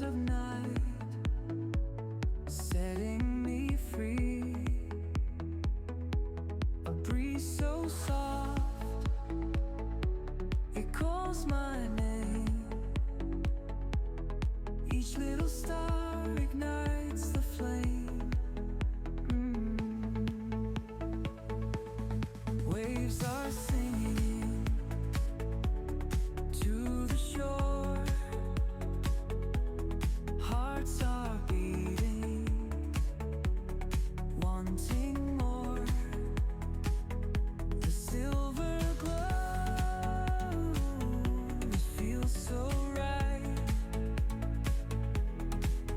of night, setting me free. A breeze so soft, it calls my name. Each little star ignites the flame. Waves are singing to the shore. Hearts are beating, wanting more. The silver glow, it feels so right.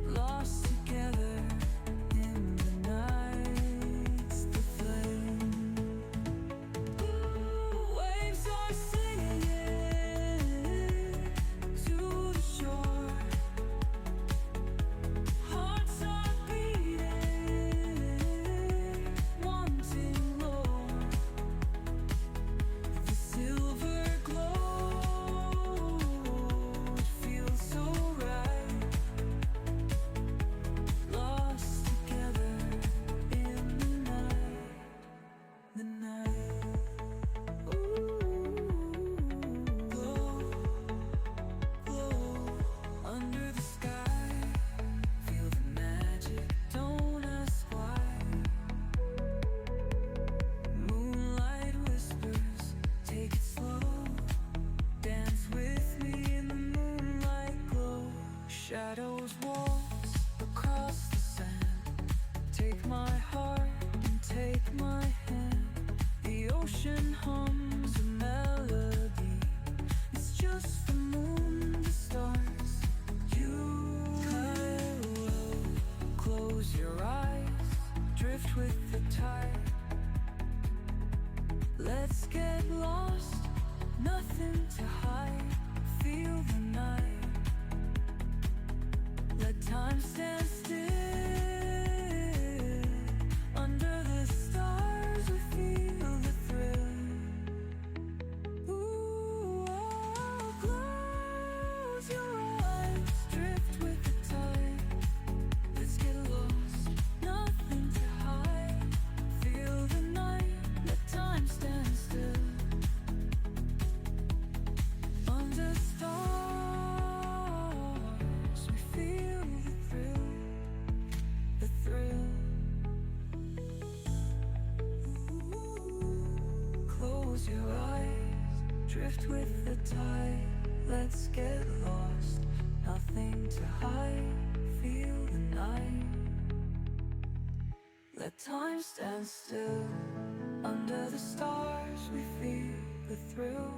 Lost together in the night's the flame. Waves are singing to the shore. Hearts are beating, wanting more. The silver glow, it feels so right. Lost together in the night. Glow, glow under the sky. Feel the magic, don't ask why. Moonlight whispers, take it slow. Dance with me in the moonlight glow. Shadows waltz across the sand. Take my heart and take my hand. The ocean hums a melody. It's just the moon, the stars, you. Close your eyes, drift with the tide. Let's get lost, nothing to hide. Feel the night, let time stand still. Under the stars we feel the thrill. Ooh, oh, close your eyes, drift with the tide. Let's get lost, nothing to hide. Feel the night, let time stand still. Under stars we feel the thrill, the thrill. Close your eyes, drift with the tide. Let's get lost, nothing to hide. Feel the night, let time stand still. Under the stars we feel the thrill.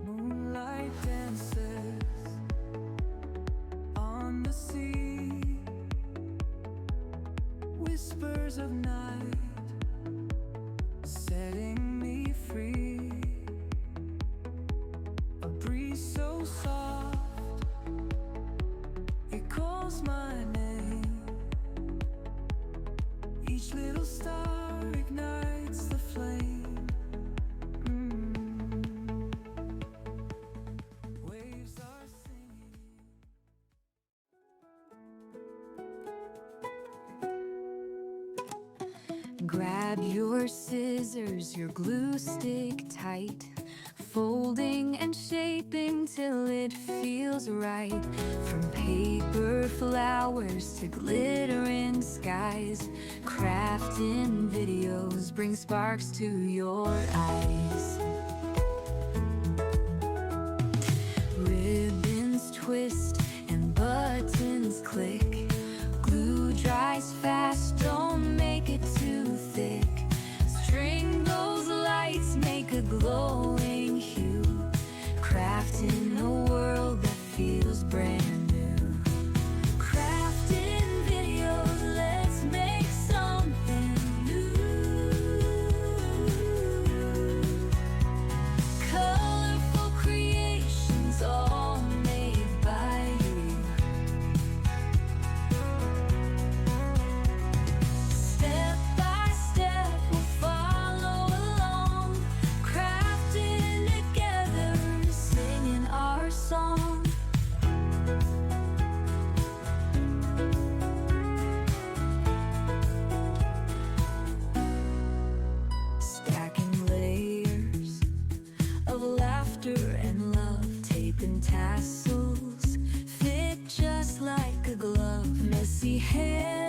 Moonlight dances on the sea. Whispers of night, setting me free. A breeze so soft, it calls my name. Each little star ignites the flame. Waves are singing. Grab your scissors, your glue stick tight, folding and shaping till it feels right. From paper flowers to glittering skies, crafting videos bring sparks to your eyes. Ribbons twist and buttons click, glue dries fast, don't make it too thick. String those lights, make a glowing hue, crafting a world that feels brand new. Crafting videos, let's make something new. laughter and love. Tape and tassels fit just like a glove. Messy hair